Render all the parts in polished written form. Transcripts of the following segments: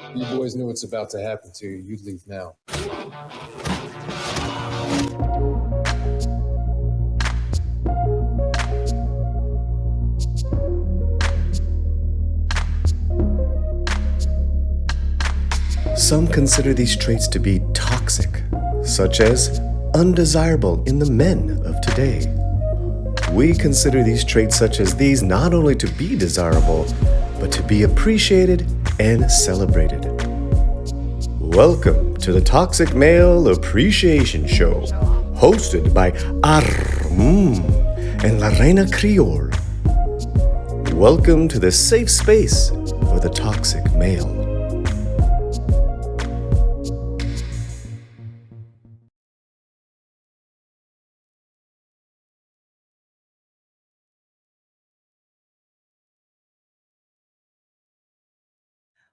You boys know what's about to happen to you. You'd leave now. Some consider these traits to be toxic, such as undesirable in the men of today. We consider these traits such as these not only to be desirable, but to be appreciated and celebrated. Welcome to the Toxic Male Appreciation Show, hosted by and La Reina Creole. Welcome to the safe space for the toxic male.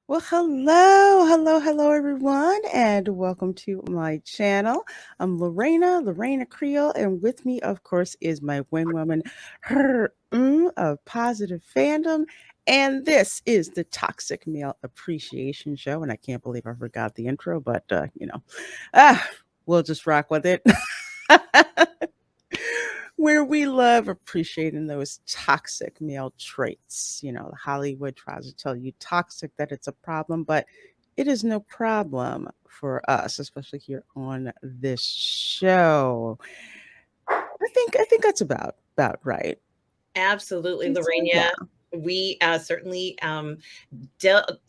Well, hello, everyone, and welcome to my channel. I'm Lorena Creole, and with me, of course, is my wing woman, her of positive fandom, and this is the Toxic Male Appreciation Show. And I can't believe I forgot the intro, but we'll just rock with it. Where we love appreciating those toxic male traits. You know, Hollywood tries to tell you toxic that it's a problem, but it is no problem for us, especially here on this show. I think that's about right. Absolutely, Yeah. Lorena. We certainly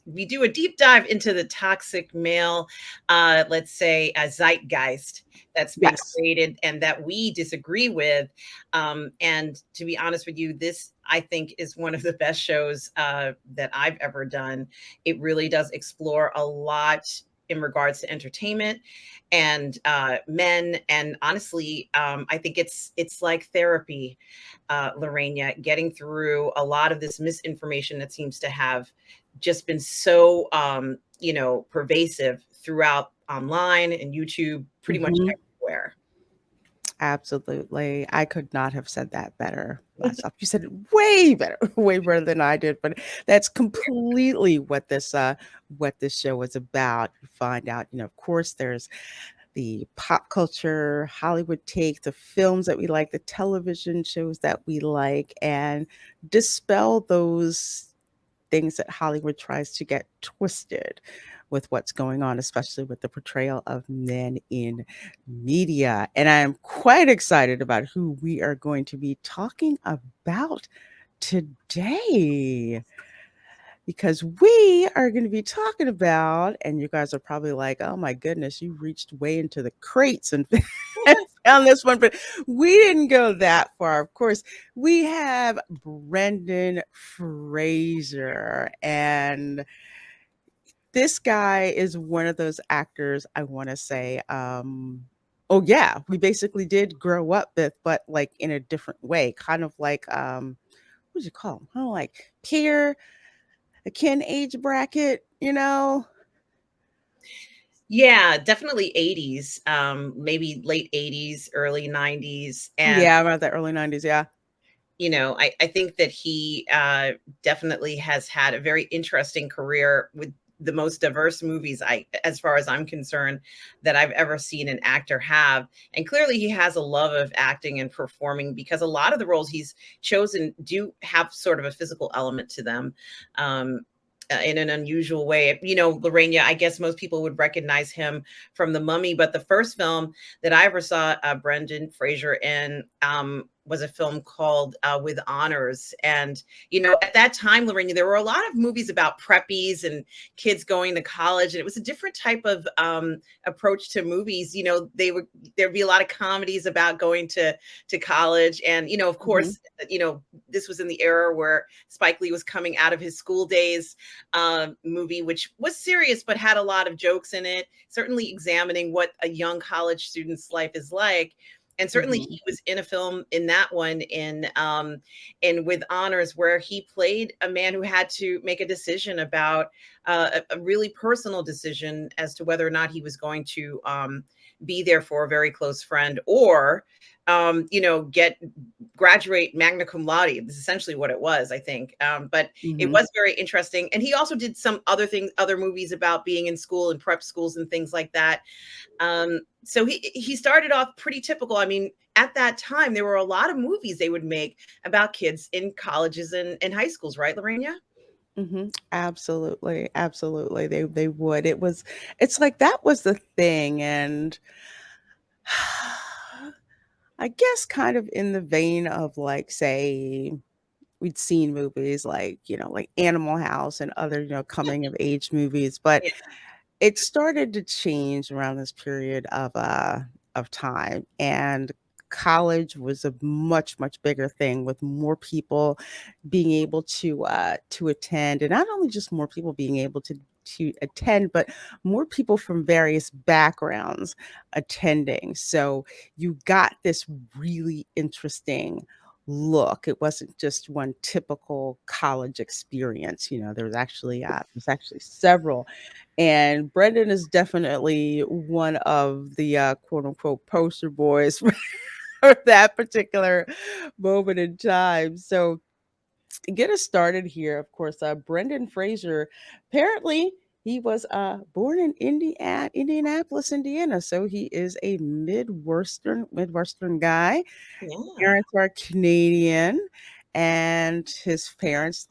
we do a deep dive into the toxic male, let's say, a zeitgeist that's been Yes. created and that we disagree with. And to be honest with you, this I think is one of the best shows that I've ever done. It really does explore a lot in regards to entertainment and men, and honestly, I think it's like therapy, Lorena, getting through a lot of this misinformation that seems to have just been so pervasive throughout online and YouTube, pretty much Mhm. everywhere. Absolutely. I could not have said that better myself. You said it way better, way better than I did, but that's completely what this show is about. You find out, of course, there's the pop culture, Hollywood take, the films that we like, the television shows that we like, and dispel those things that Hollywood tries to get twisted with what's going on, especially with the portrayal of men in media. And I'm quite excited about who we are going to be talking about today, because we are going to be talking about, and you guys are probably like, oh my goodness, you reached way into the crates and found this one, but we didn't go that far. Of course, we have Brendan Fraser, and this guy is one of those actors, I want to say, oh yeah, we basically did grow up with, but like in a different way, kind of like what do you call him? Kind of like peer, a kin age bracket, Yeah, definitely 80s, maybe late 80s, early 90s. And Yeah, around the early 90s, yeah. I think that he definitely has had a very interesting career with the most diverse movies, as far as I'm concerned, that I've ever seen an actor have. And clearly he has a love of acting and performing, because a lot of the roles he's chosen do have sort of a physical element to them. In an unusual way. Lorena, I guess most people would recognize him from The Mummy, but the first film that I ever saw Brendan Fraser in was a film called With Honors. And, at that time, Lorena, there were a lot of movies about preppies and kids going to college, and it was a different type of approach to movies. There'd be a lot of comedies about going to college. And, of course, this was in the era where Spike Lee was coming out of his School Days movie, which was serious but had a lot of jokes in it, certainly examining what a young college student's life is like. And certainly he was in a film in that one, in With Honors, where he played a man who had to make a decision about a really personal decision as to whether or not he was going to be there for a very close friend, or get graduate magna cum laude. This is essentially what it was, I think. But it Mhm. was very interesting. And he also did some other things, other movies about being in school and prep schools and things like that. So he started off pretty typical. I mean, at that time, there were a lot of movies they would make about kids in colleges and high schools, right, Lorena? Absolutely, absolutely. They would. It's like that was the thing, and I guess kind of in the vein of like, say, we'd seen movies like, like Animal House and other, coming of age movies, but Yeah. it started to change around this period of time, and college was a much, much bigger thing with more people being able to attend, and not only just more people being able to attend, but more people from various backgrounds attending. So you got this really interesting look. It wasn't just one typical college experience. There's actually several, and Brendan is definitely one of the quote unquote poster boys for that particular moment in time. So to get us started here, of course, Brendan Fraser, apparently he was born in Indianapolis, Indiana. So he is a Midwestern guy. Yeah. Parents are Canadian, and his parents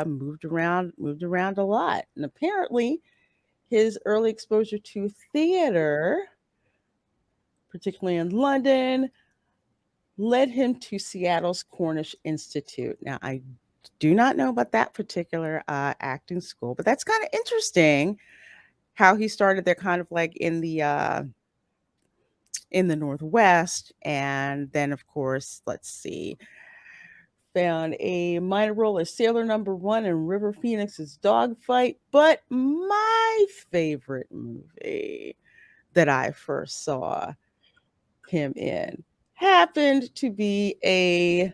moved around a lot. And apparently his early exposure to theater, particularly in London, led him to Seattle's Cornish Institute. Now, I do not know about that particular acting school, but that's kind of interesting how he started there, kind of like in the Northwest, and then, of course, let's see, found a minor role as Sailor Number One in River Phoenix's Dogfight. But my favorite movie that I first saw him in happened to be a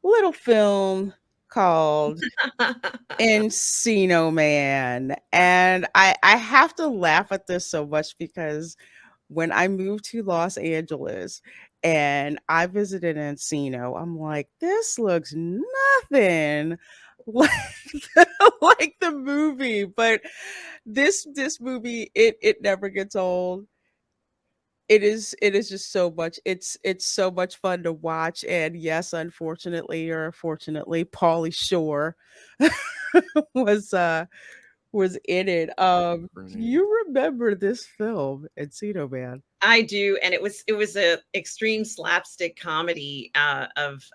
little film called Encino Man. And I have to laugh at this so much because when I moved to Los Angeles and I visited Encino, I'm like, this looks nothing like like the movie. But this movie, it never gets old. It is just so much. It's so much fun to watch. And yes, unfortunately or fortunately, Pauly Shore was was in it. Do Right. you remember this film, Encino Man? I do, and it was a extreme slapstick comedy of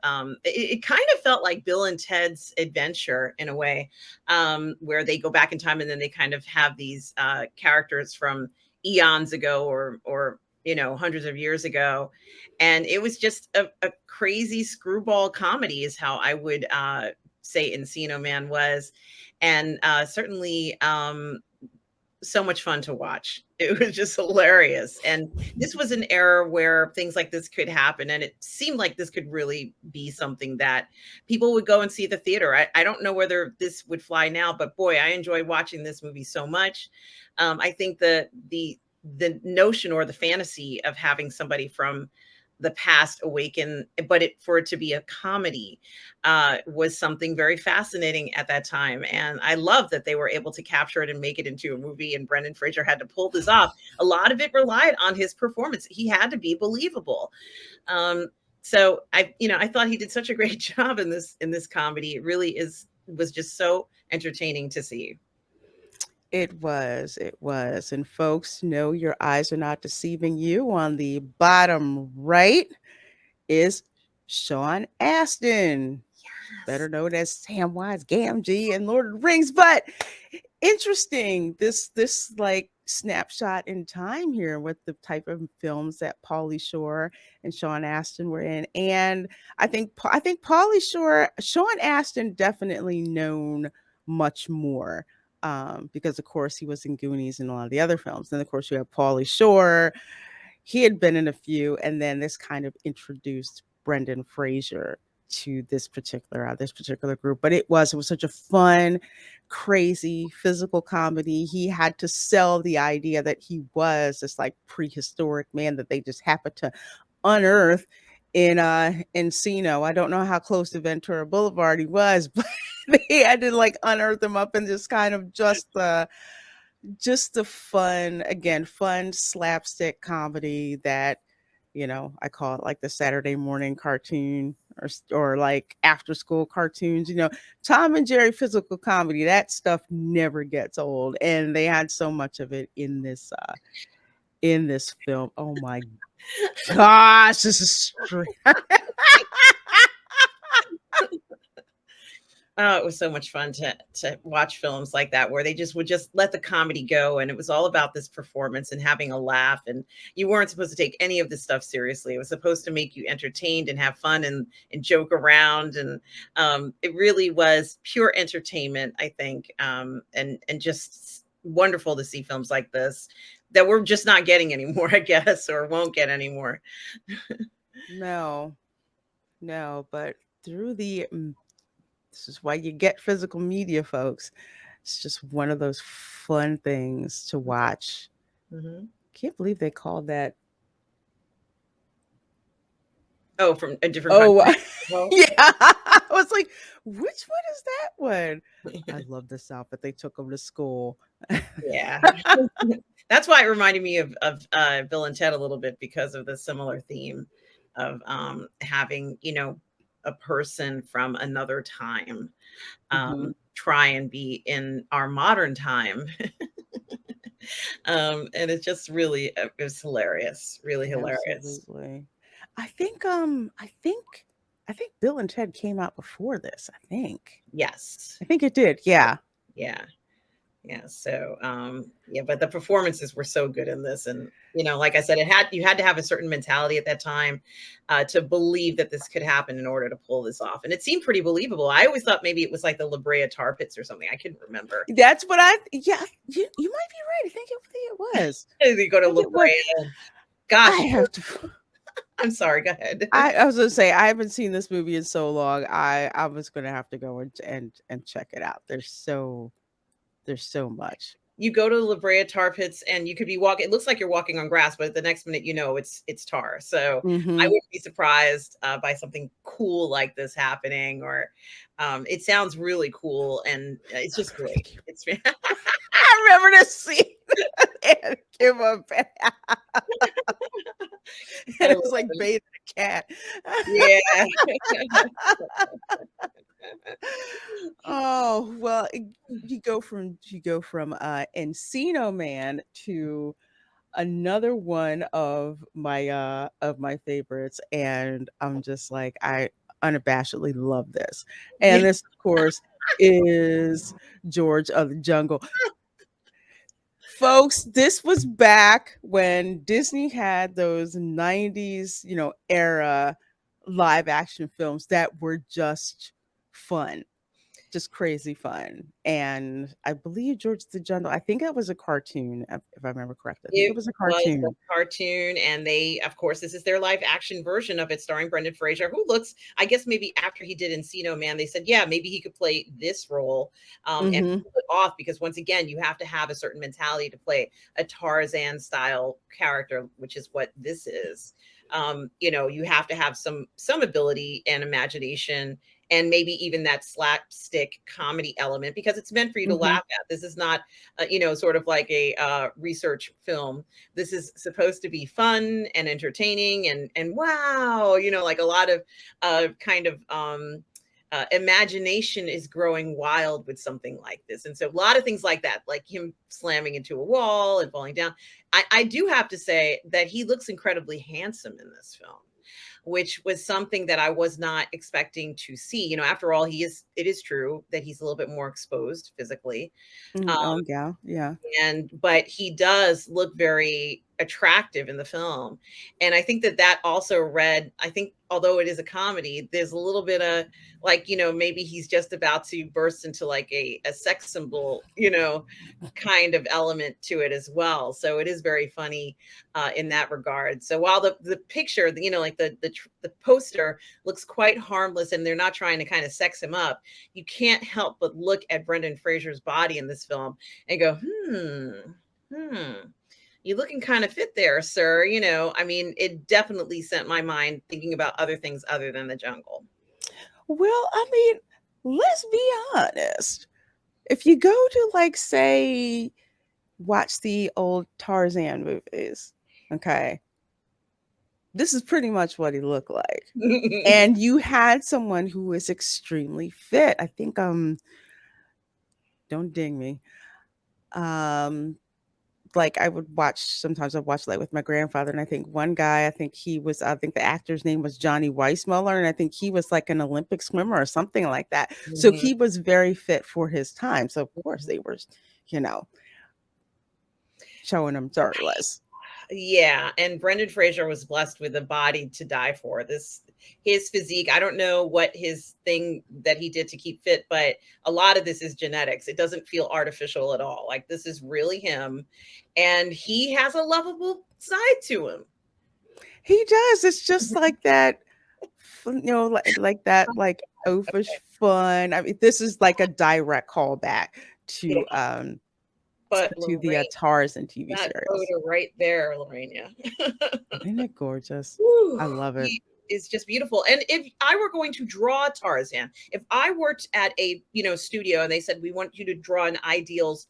it kind of felt like Bill and Ted's Adventure in a way, where they go back in time and then they kind of have these characters from eons ago or hundreds of years ago, and it was just a crazy screwball comedy is how I would say Encino Man was, and certainly so much fun to watch. It was just hilarious. And this was an era where things like this could happen. And it seemed like this could really be something that people would go and see at the theater. I don't know whether this would fly now, but boy, I enjoy watching this movie so much. I think the notion or the fantasy of having somebody from the past awaken, but for it to be a comedy was something very fascinating at that time. And I love that they were able to capture it and make it into a movie. And Brendan Fraser had to pull this off. A lot of it relied on his performance. He had to be believable. Um, so I thought he did such a great job in this comedy. It really was just so entertaining to see. It was. And folks, no, your eyes are not deceiving you. On the bottom right is Sean Astin, better Yes. known as Samwise Gamgee in Lord of the Rings. But interesting, this like snapshot in time here with the type of films that Pauly Shore and Sean Astin were in. And I think Sean Astin definitely known much more. Because of course he was in Goonies and a lot of the other films. Then of course you have Pauly Shore. He had been in a few, and then this kind of introduced Brendan Fraser to this particular group. But it was such a fun, crazy physical comedy. He had to sell the idea that he was this like prehistoric man that they just happened to unearth in Encino. I don't know how close to Ventura Boulevard he was, but they had to like unearth him up in this kind of just the fun slapstick comedy that, I call it like the Saturday morning cartoon or like after school cartoons. Tom and Jerry physical comedy, that stuff never gets old, and they had so much of it in this film. Oh my gosh, this is straight. Oh, it was so much fun to watch films like that where they would just let the comedy go, and it was all about this performance and having a laugh, and you weren't supposed to take any of this stuff seriously. It was supposed to make you entertained and have fun and joke around, and it really was pure entertainment, I think, and just wonderful to see films like this that we're just not getting anymore, I guess, or won't get anymore. No, but through this is why you get physical media, folks. It's just one of those fun things to watch. Mm-hmm. Can't believe they called that. Oh, from a different country. Well, yeah. I was like, which one is that one? I love this outfit. They took them to school. Yeah. That's why it reminded me of Bill and Ted a little bit, because of the similar theme of having, a person from another time try and be in our modern time. And it's just really, it was hilarious, really hilarious. Absolutely. I think Bill and Ted came out before this, I think. Yes. I think it did. Yeah. So but the performances were so good in this, and like I said, you had to have a certain mentality at that time to believe that this could happen in order to pull this off, and it seemed pretty believable. I always thought maybe it was like the La Brea Tar Pits or something. I couldn't remember. That's what you might be right. I think it was. They go to La Brea. Gosh, I have to. I'm sorry. Go ahead. I was gonna say, I haven't seen this movie in so long. I was gonna have to go and check it out. There's so much. You go to La Brea Tar Pits and you could be walking. It looks like you're walking on grass, but the next minute, it's tar. So I wouldn't be surprised by something cool like this happening, or it sounds really cool, and it's just great. It's I remember this scene. And give up. And it was like bathing a cat. Yeah. Oh, well, you go from Encino Man to another one of my favorites, and I'm just like, I unabashedly love this. And this, of course, is George of the Jungle. Folks, this was back when Disney had those 90s, era live action films that were just fun, just crazy fun. And I believe George the Jungle, I think that was a cartoon, if I remember correctly. I think it was a cartoon. And they, of course, this is their live action version of it, starring Brendan Fraser, who looks, I guess maybe after he did Encino Man, they said, yeah, maybe he could play this role and pull it off, because once again, you have to have a certain mentality to play a Tarzan style character, which is what this is. You have to have some ability and imagination, and maybe even that slapstick comedy element, because it's meant for you to laugh at. This is not, sort of like a research film. This is supposed to be fun and entertaining, and wow, like a lot of kind of imagination is growing wild with something like this. And so a lot of things like that, like him slamming into a wall and falling down. I do have to say that he looks incredibly handsome in this film, which was something that I was not expecting to see. After all, it is true that he's a little bit more exposed physically. Yeah. But he does look very attractive in the film. And I think that that also read, I think, although it is a comedy, there's a little bit of like, maybe he's just about to burst into like a sex symbol, kind of element to it as well. So it is very funny in that regard. So while the picture, like the poster looks quite harmless and they're not trying to kind of sex him up, you can't help but look at Brendan Fraser's body in this film and go, you're looking kind of fit there, sir. I mean, it definitely sent my mind thinking about other things other than the jungle. Well, I mean, let's be honest. If you go to, like, say, watch the old Tarzan movies, okay, this is pretty much what he looked like. And you had someone who was extremely fit. I think, don't ding me. Like sometimes I'd watch like with my grandfather, and I think one guy, I think the actor's name was Johnny Weissmuller, and I think he was like an Olympic swimmer or something like that. So Mhm. he was very fit for his time. So of course they were, you know, showing him shirtless. Yeah, and Brendan Fraser was blessed with a body to die for. His physique, I don't know what his thing that he did to keep fit, but a lot of this is genetics. It doesn't feel artificial at all. Like this is really him, and he has a lovable side to him. He does. It's just like that, like that, like oafish fun. I mean, this is like a direct callback Yeah, to but the Lorraine, Tarzan TV that series. photo right there, Lorena. Isn't it gorgeous? Whew, I love it. he is just beautiful. And if I were going to draw Tarzan, if I worked at a studio and they said we want you to draw an idealized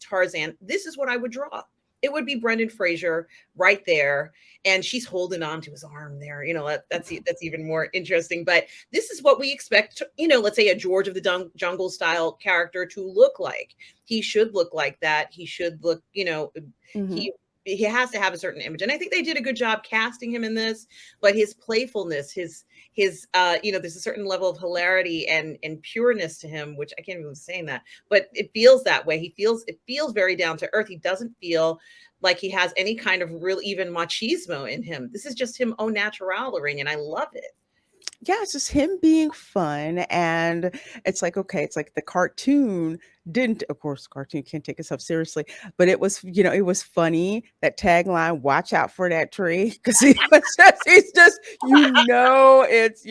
Tarzan, this is what I would draw. It would be Brendan Fraser right there, and she's holding on to his arm there. That's even more interesting. But this is what we expect. Let's say a George of the Jungle style character to look like. He should look like that. He should look. Mhm. He has to have a certain image, and I think they did a good job casting him in this. But his playfulness, his there's a certain level of hilarity and pureness to him, which I can't even saying that, but it feels that way. It feels very down to earth. He doesn't feel like he has any kind of real even machismo in him. This is just him au natural, Lorraine, and I love it. Yeah, it's just him being fun, and it's like, okay, it's like the cartoon didn't, of course, the cartoon can't take itself seriously, but it was funny, that tagline, "Watch out for that tree," 'cause he's just, it's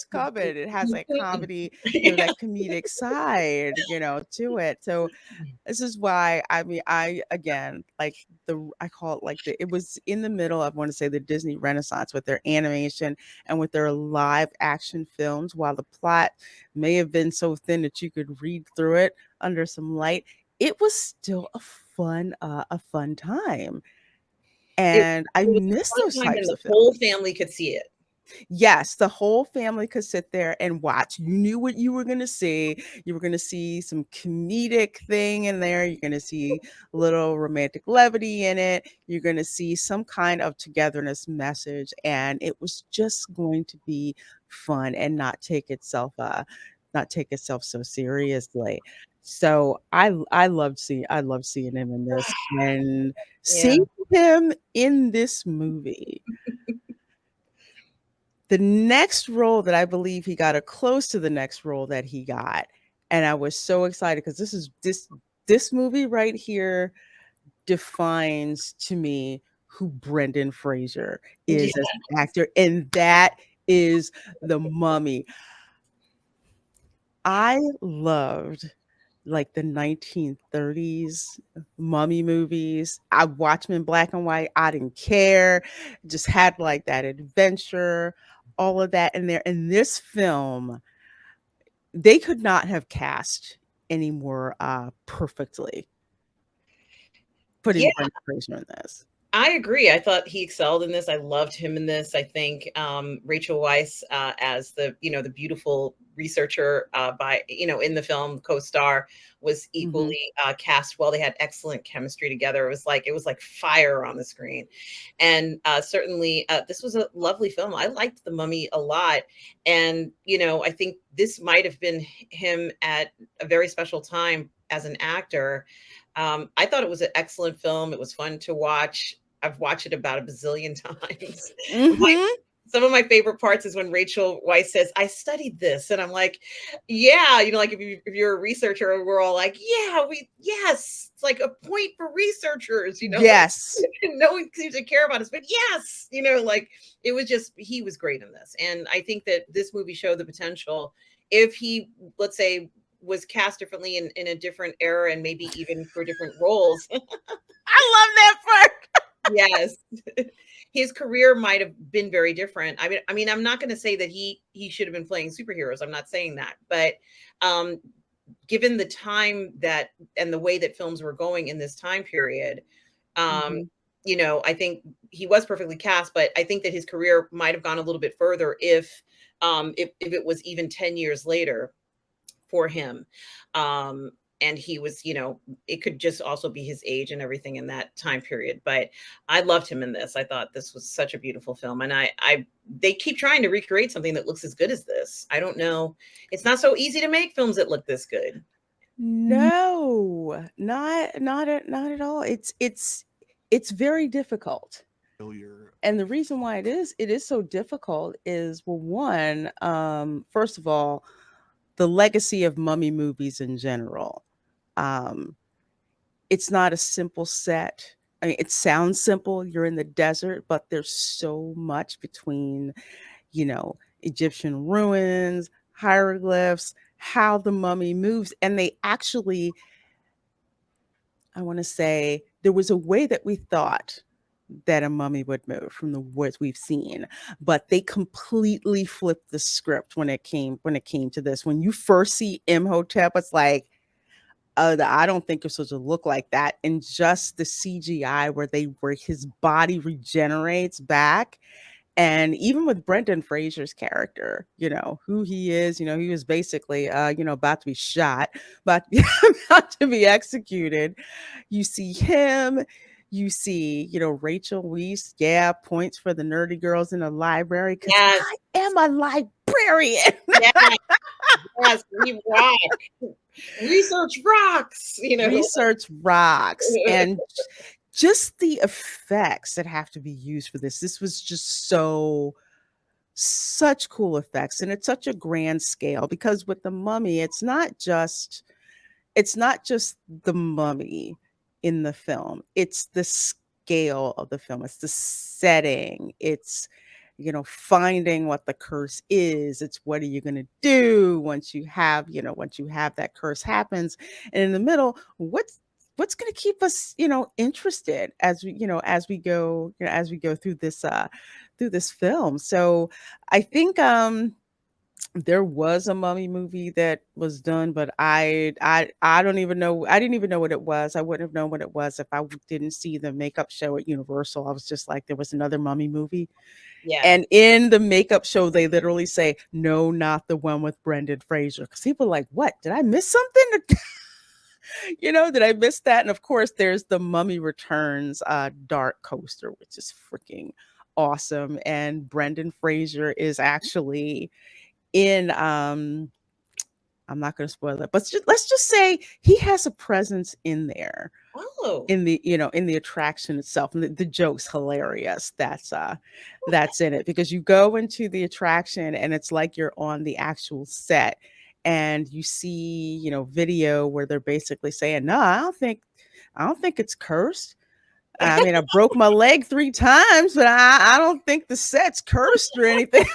coming. It has that comedy, Yeah. that comedic side, to it. So this is why, I mean, I again, like I call it like it was in the middle, I want to say, the Disney Renaissance with their animation and with their live action films. While the plot may have been so thin that you could read through it under some light, it was still a fun time. It And I was miss a those fun time and types the of whole films. family could see it. Yes, the whole family could sit there and watch. You knew what you were gonna see. You were gonna see some comedic thing in there. You're gonna see a little romantic levity in it. You're gonna see some kind of togetherness message, and it was just going to be fun and not take itself so seriously. So I loved seeing him in this, and Yeah. seeing him in this movie, the next role that I believe he got, or close to the next role that he got, and I was so excited because this movie right here defines to me who Brendan Fraser Yeah. is as an actor, and that is The Mummy. I loved, like, the 1930s mummy movies. I watched them in black and white. I didn't care. Just had, like, that adventure, all of that in there. In this film, they could not have cast any more, perfectly, putting Yeah. Brendan Fraser in this. I agree. I thought he excelled in this. I loved him in this. I think Rachel Weisz as the beautiful researcher in the film co-star was Mhm. equally cast well. They had excellent chemistry together. It was like fire on the screen, and certainly this was a lovely film. I liked The Mummy a lot, and I think this might have been him at a very special time as an actor. I thought it was an excellent film. It was fun to watch. I've watched it about a bazillion times. My Mm-hmm. Some of my favorite parts is when Rachel Weisz says, "I studied this," and I'm like, "Yeah, like if you're a researcher, we're all like, yeah, yes, it's like a point for researchers, like Yes. no one seems to care about us, but yes, like it was just he was great in this, and I think that this movie showed the potential if he, let's say, was cast differently in a different era and maybe even for different roles. I love that part. Yes. His career might have been very different. I mean, I'm not going to say that he should have been playing superheroes. I'm not saying that, but um, given the time that and the way that films were going in this time period, um, Mm-hmm. I think he was perfectly cast, but I think that his career might have gone a little bit further if it was even 10 years later for him. Um, and he was, it could just also be his age and everything in that time period. But I loved him in this. I thought this was such a beautiful film. And they keep trying to recreate something that looks as good as this. I don't know. It's not so easy to make films that look this good. No, not at all. It's very difficult. And the reason why it is so difficult is, well, one, first of all, the legacy of mummy movies in general. Um, it's not a simple set. I mean, it sounds simple. You're in the desert, but there's so much between, Egyptian ruins, hieroglyphs, how the mummy moves. And they actually, I want to say, there was a way that we thought that a mummy would move from the words we've seen, but they completely flipped the script when it came to this. When you first see Imhotep, it's like, I don't think it's supposed to look like that. And just the CGI where his body regenerates back. And even with Brendan Fraser's character, who he is, he was basically, about to be shot, but about to be executed. You see him, you see, Rachel Weisz, yeah, points for the nerdy girls in the library because Yes. I am a librarian. Yes. Yes. We rock. Research rocks. Research rocks. And just the effects that have to be used for this. This was just such cool effects, and it's such a grand scale because with the mummy, it's not just the mummy in the film. It's the scale of the film. It's the setting. It's finding what the curse is. It's what are you going to do once you have that curse happens. And in the middle, what's going to keep us interested as we go through this film. So I think there was a mummy movie that was done, but I don't even know. I didn't even know what it was. I wouldn't have known what it was if I didn't see the makeup show at Universal. I was just like, there was another mummy movie. Yeah. And in the makeup show, they literally say, no, not the one with Brendan Fraser. Because people are like, what? Did I miss something? Did I miss that? And of course, there's the Mummy Returns dark coaster, which is freaking awesome. And Brendan Fraser is actually in I'm not going to spoil it, but let's just say he has a presence in there, Oh. in the attraction itself, and the joke's hilarious. That's in it, because you go into the attraction and it's like you're on the actual set, and you see video where they're basically saying, no, I don't think it's cursed. I mean, I broke my leg 3 times, but I don't think the set's cursed or anything,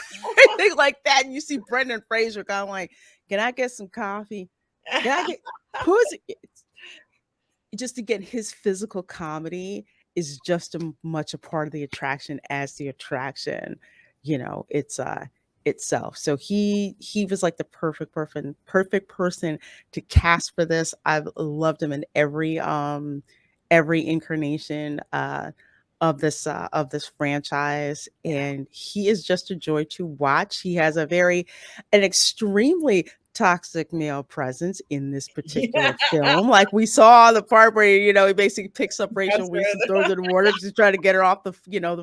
anything like that. And you see Brendan Fraser kind of like, can I get some coffee? Can I get who's it? Just again, his physical comedy is just as much a part of the attraction as the attraction, it's itself. So he was like the perfect person to cast for this. I've loved him in every incarnation of this franchise, and he is just a joy to watch. He has an extremely toxic male presence in this particular film. Like we saw the part where he basically picks up Rachel Weisz and throws her in the water because he's trying to get her off the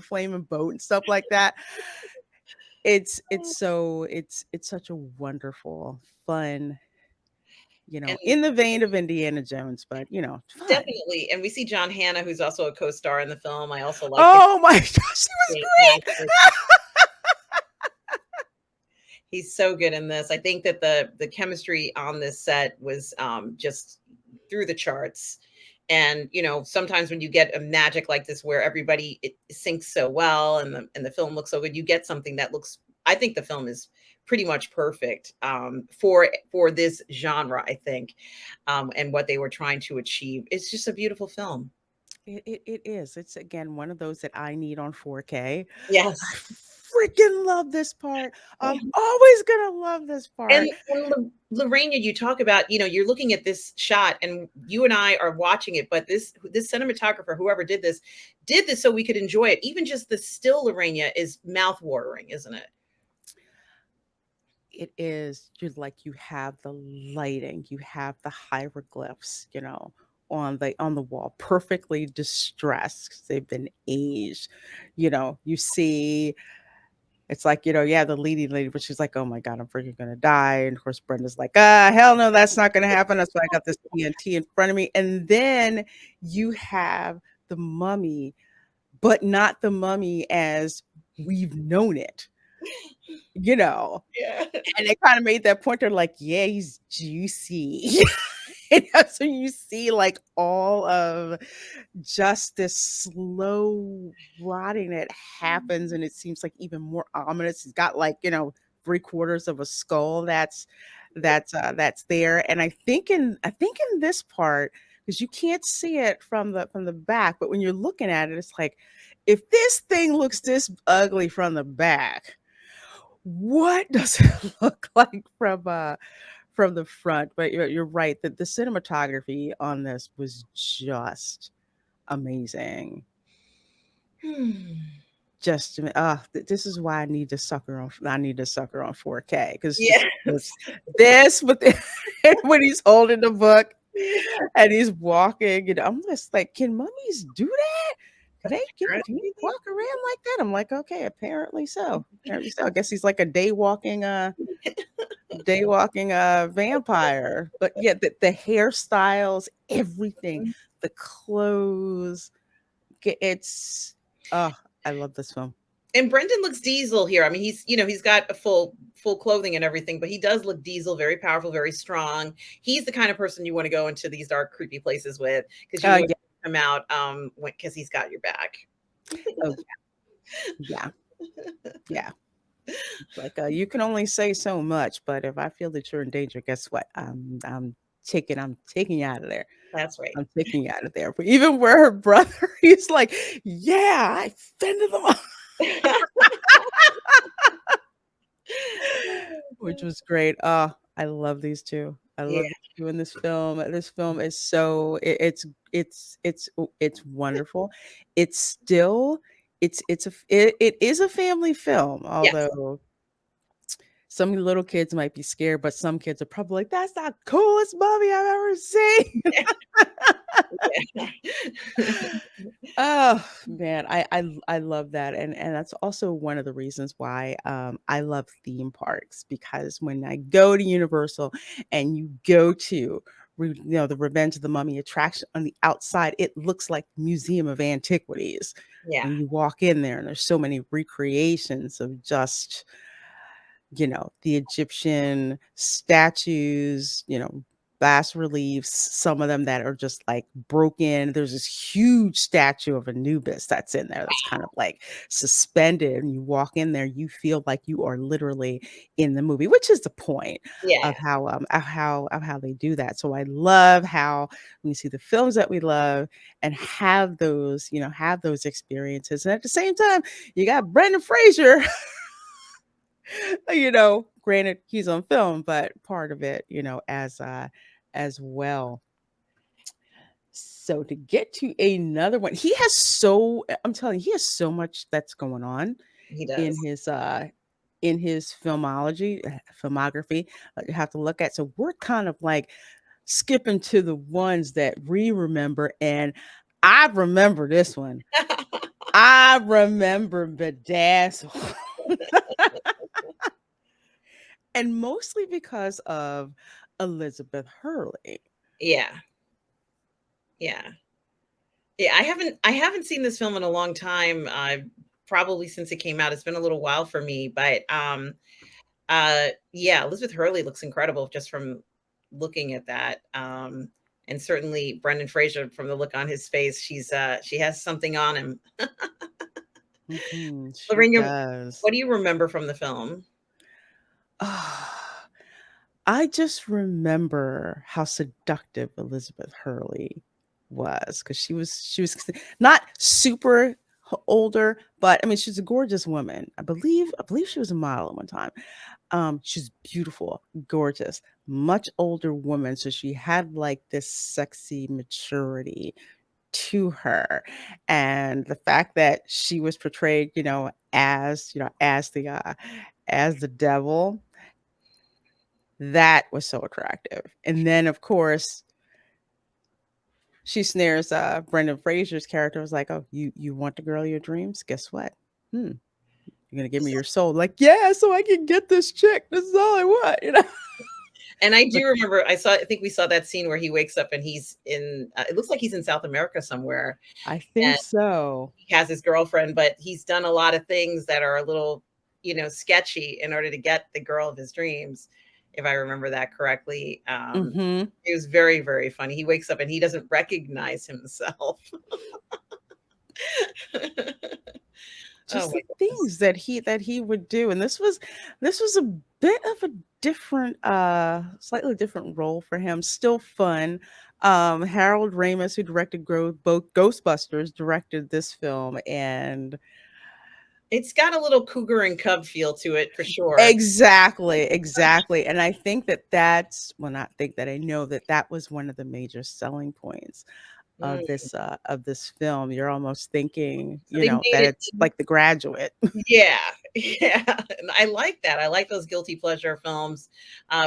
flaming boat and stuff like that. It's such a wonderful, fun, And in the vein of Indiana Jones, but fun. definitely, and we see John Hannah, who's also a co-star in the film. I also like him. Oh my gosh, he was great. Fantastic. He's so good in this. I think that the chemistry on this set was just through the charts. And sometimes when you get a magic like this, where everybody it syncs so well, and the film looks so good, you get something that looks. I think the film is pretty much perfect for this genre. I think, and what they were trying to achieve. It's just a beautiful film. It is. It's again one of those that I need on 4K. Yes. I freaking love this part. I'm always gonna love this part. And Lorraine, you talk about, you're looking at this shot, and you and I are watching it, but this cinematographer, whoever did this so we could enjoy it. Even just the still, Lorraine, is mouth-watering, isn't it? It is. You have the lighting, you have the hieroglyphs, on the wall, perfectly distressed 'cause they've been aged. You see it's like, the leading lady, but she's like, oh my God, I'm freaking gonna die. And of course, Brenda's like, hell no, that's not gonna happen. That's why I got this TNT in front of me. And then you have the mummy, but not the mummy as we've known it. Yeah. And they kind of made that point. They're like, yeah, he's juicy. So you see like all of just this slow rotting that happens, and it seems like even more ominous. He's got like 3/4 of a skull that's there. And I think in this part, because you can't see it from the back, but when you're looking at it, it's like, if this thing looks this ugly from the back, what does it look like from the front? But you're right that the cinematography on this was just amazing. Just this is why I need to sucker on 4K, because this with when he's holding the book and he's walking, I'm just like, can mummies do that? Can they walk around like that? I'm like, okay, apparently so. I guess he's like a day walking vampire. But yeah, the hairstyles, everything, the clothes, it's I love this film. And Brendan looks diesel here. I mean, he's got a full clothing and everything, but he does look diesel, very powerful, very strong. He's the kind of person you want to go into these dark, creepy places with, because you want to come out because he's got your back. Oh yeah. Like you can only say so much, but if I feel that you're in danger, guess what? I'm taking you out of there. That's right. I'm taking you out of there. But even where her brother, he's like, yeah, I fended them off. Which was great. I love these two. I love these two in this film. This film is so it's wonderful. It's still it is a family film, although some little kids might be scared, but some kids are probably like, that's the coolest movie I've ever seen. Oh man, I love that. And that's also one of the reasons why I love theme parks, because when I go to Universal and you go to the Revenge of the Mummy attraction, on the outside it looks like Museum of Antiquities. When you walk in there, and there's so many recreations of just the Egyptian statues, bas reliefs, some of them that are just like broken. There's this huge statue of Anubis that's in there that's kind of like suspended, and you walk in there, you feel like you are literally in the movie, which is the point of how they do that. So I love how we see the films that we love and have those experiences, and at the same time you got Brendan Fraser. Granted he's on film, but part of it, as well. So to get to another one, I'm telling you, he has so much that's going on. He does. In his filmography. You have to look at. So we're kind of like skipping to the ones that we remember, and I remember this one. I remember Bedazzled. And mostly because of Elizabeth Hurley. Yeah. Yeah. Yeah, I haven't seen this film in a long time, probably since it came out. It's been a little while for me, but, yeah, Elizabeth Hurley looks incredible just from looking at that, and certainly Brendan Fraser from the look on his face, she has something on him. She Lorena, does. what do you remember from the film? Ah, I just remember how seductive Elizabeth Hurley was because she was not super older, but I mean she's a gorgeous woman. I believe she was a model at one time. She's beautiful, gorgeous, much older woman, so she had like this sexy maturity to her, and the fact that she was portrayed, as the devil, that was so attractive. And then, of course, she snares Brendan Fraser's character. Was like, "Oh, you want the girl of your dreams? Guess what? Hmm, you're gonna give me your soul." Like, yeah, so I can get this chick. This is all I want. And I But do remember I think we saw that scene where he wakes up and he's in, it looks like he's in South America somewhere, I think and so. he has his girlfriend, but he's done a lot of things that are a little, sketchy in order to get the girl of his dreams, if I remember that correctly. Hmm. It was very, very funny. He wakes up and he doesn't recognize himself. Oh Just my the goodness. things that he would do, and this was a bit of a different, slightly different role for him. Still fun. Harold Ramis, who directed both Ghostbusters, directed this film, and It's got a little cougar and cub feel to it for sure. exactly, exactly. And I think not think that I know that that was one of the major selling points Mm. of this film. You're almost thinking, So they made that it. it's like The Graduate. Yeah, yeah, and I like that. I like those guilty pleasure films.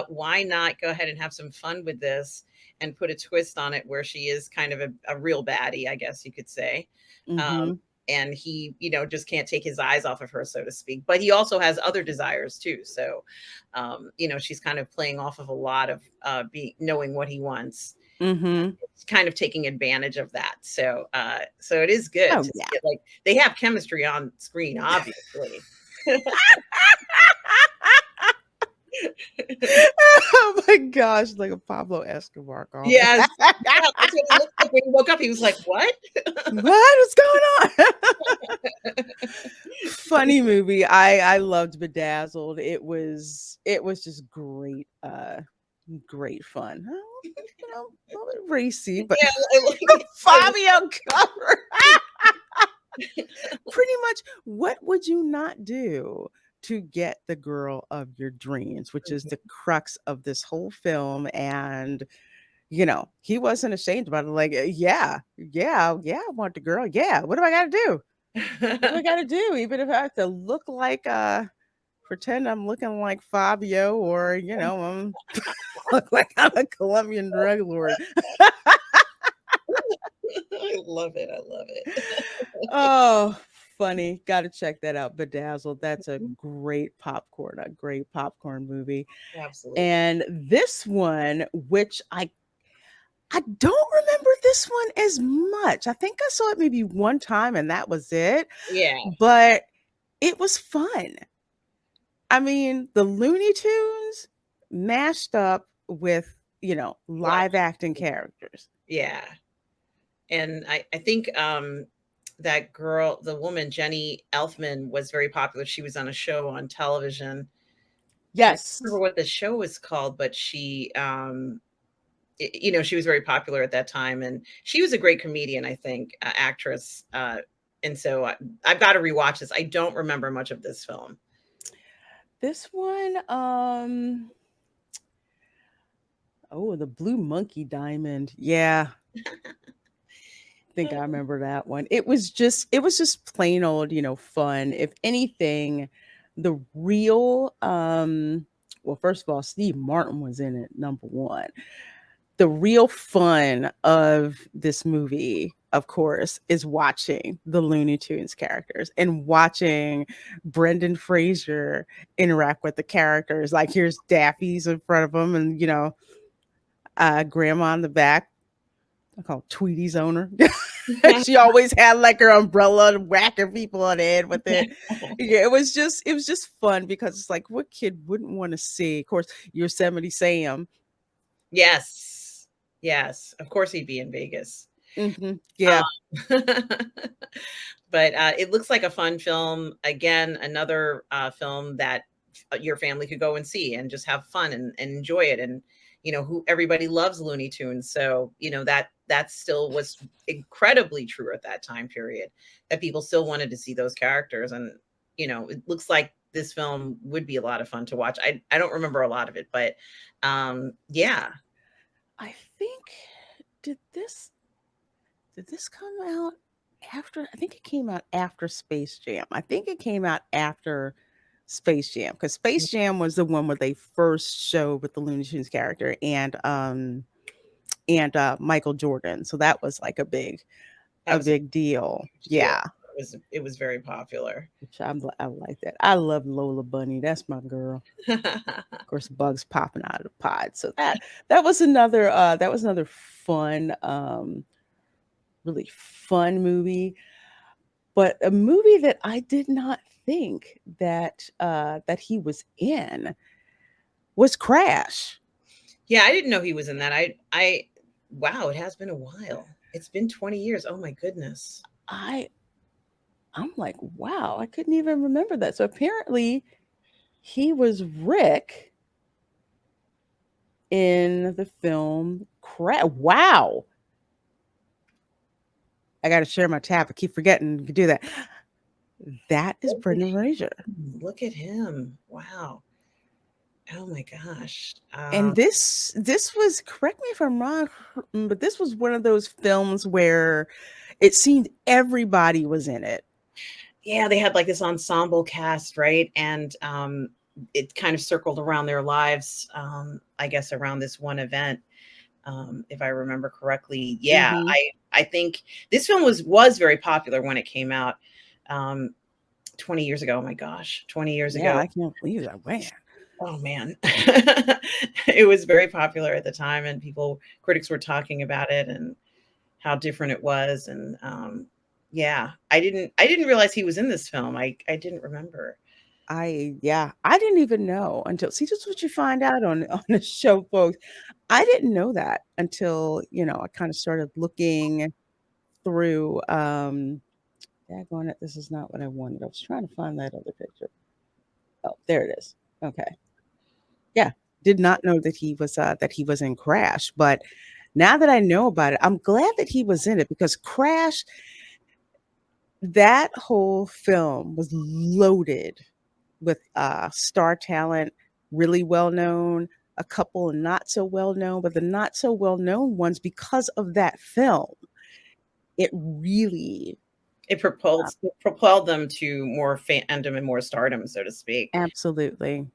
Why not go ahead and have some fun with this and put a twist on it where she is kind of a real baddie, I guess you could say. Um, Hmm. and he, just can't take his eyes off of her, so to speak. But he also has other desires too. So, she's kind of playing off of a lot of knowing what he wants, Hmm. kind of taking advantage of that. So it is good Oh to yeah. see it. Like they have chemistry on screen, obviously. Oh my gosh, like a Pablo Escobar comedy. Yes. Yeah, that's what he looked like when he woke up. He was like, "What?" What is going on? Funny movie. I loved Bedazzled. It was just great, great fun. A little bit racy, but Yeah, like Fabio cover. Pretty much, what would you not do to get the girl of your dreams, which is the crux of this whole film? And he wasn't ashamed about it. Like, yeah, yeah, yeah, I want the girl. Yeah, what do I got to do? What do I got to do? Even if I have to look like, pretend I'm looking like Fabio, or I'm look like I'm a Colombian drug lord. I love it. I love it. Oh, funny. Got to check that out. Bedazzled. That's a great popcorn movie. Absolutely. And this one, which I don't remember this one as much. I think I saw it maybe one time and that was it, Yeah. but it was fun. I mean, the Looney Tunes mashed up with, Live. live acting characters. Yeah. And I think that girl, the woman, Jenny Elfman, was very popular. She was on a show on television. I don't remember Yes. what the show was called, but she she was very popular at that time, and she was a great comedian, I think, actress. And so I've got to rewatch this. I don't remember much of this film. This one, oh, the Blue Monkey Diamond. Yeah, think I remember that one. It was just plain old, fun. If anything, the real well, first of all, Steve Martin was in it, number one. The real fun of this movie, of course, is watching the Looney Tunes characters and watching Brendan Fraser interact with the characters. Like, here's Daffy's in front of him, and grandma in the back. I call Tweety's owner. She always had like her umbrella and whacking people on the head with it. Yeah, it was just fun because it's like, what kid wouldn't want to see? Of course, Yosemite Sam. Yes. Yes. Of course he'd be in Vegas. Yeah. But it looks like a fun film. Again, another film that your family could go and see and just have fun and enjoy it. And who everybody loves Looney Tunes, so that still was incredibly true at that time period. That people still wanted to see those characters, and it looks like this film would be a lot of fun to watch. I don't remember a lot of it, but yeah. I think did this come out after? I think it came out after Space Jam. I think it came out after Space Jam, because Space Jam was the one where they first showed with the Looney Tunes character and Michael Jordan. So that was like a big deal. Yeah. It was very popular. Which I like that. I love Lola Bunny. That's my girl. Of course, Bugs popping out of the pod. So that was another fun, really fun movie. But a movie that I did not think that he was in was Crash. Yeah, I didn't know he was in that. Wow, it has been a while. It's been 20 years. Oh my goodness. I'm like, wow, I couldn't even remember that. So apparently he was Rick in the film Crash. Wow. I got to share my tab. I keep forgetting to do that. That is Brendan Fraser. Look at him. Wow. Oh my gosh. And this was, correct me if I'm wrong, but this was one of those films where it seemed everybody was in it. Yeah, they had like this ensemble cast, right? And it kind of circled around their lives, I guess, around this one event, if I remember correctly. Yeah, Mhm. I think this film was very popular when it came out 20 years ago. Oh my gosh, 20 years Yeah, ago. I can't believe that. Man. Oh man. It was very popular at the time, and critics were talking about it and how different it was. And yeah, I didn't realize he was in this film. I didn't remember. I didn't even know until, see, this is what you find out on the show, folks. I didn't know that until, I kind of started looking through daggone it, this is not what I wanted. I was trying to find that other picture. Oh, there it is. Okay. Yeah. Did not know that he was in Crash, but now that I know about it, I'm glad that he was in it, because Crash, that whole film was loaded with star talent, really well known, a couple not so well known, but the not so well known ones, because of that film, it really propelled them to more fandom and more stardom, so to speak. absolutely.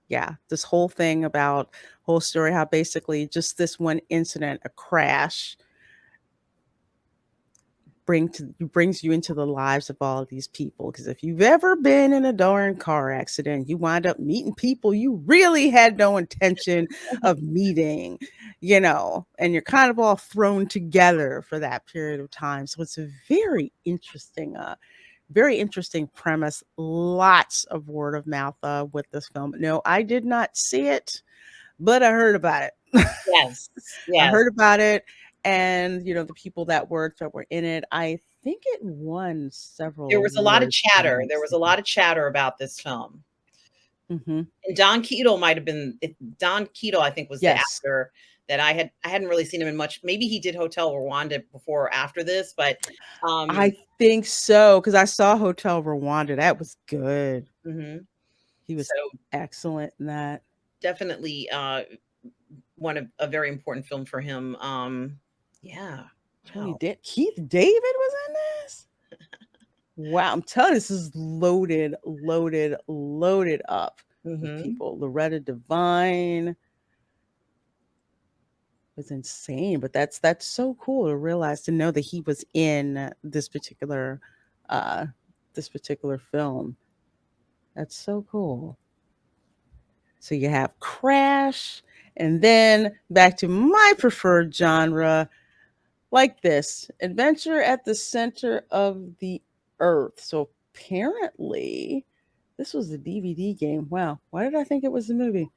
Yeah, this whole thing about whole story, how basically just this one incident, a crash, brings you into the lives of all of these people. Because if you've ever been in a darn car accident, you wind up meeting people you really had no intention of meeting, and you're kind of all thrown together for that period of time. So it's a very interesting premise. Lots of word of mouth with this film. No, I did not see it, but I heard about it. Yes. I heard about it, and the people that were in it. I think it won several. There was a lot of awards. chatter. There was a lot of chatter about this film. Mm-hmm. And Don Cheadle might have been Don Cheadle, I think, was Yes. the actor that I hadn't really seen him in much. Maybe he did Hotel Rwanda before or after this, but I think so, because I saw Hotel Rwanda. That was good. Mhm. He was excellent in that. Definitely a very important film for him. Yeah. Wow. Keith David was in this? Wow, I'm telling you, this is loaded up with people. Loretta Devine was insane, but that's so cool to realize, to know that he was in this particular film. That's so cool. So you have Crash, And then back to my preferred genre, like this adventure at the center of the earth. So apparently, this was the DVD game. Wow. Why did I think it was the movie?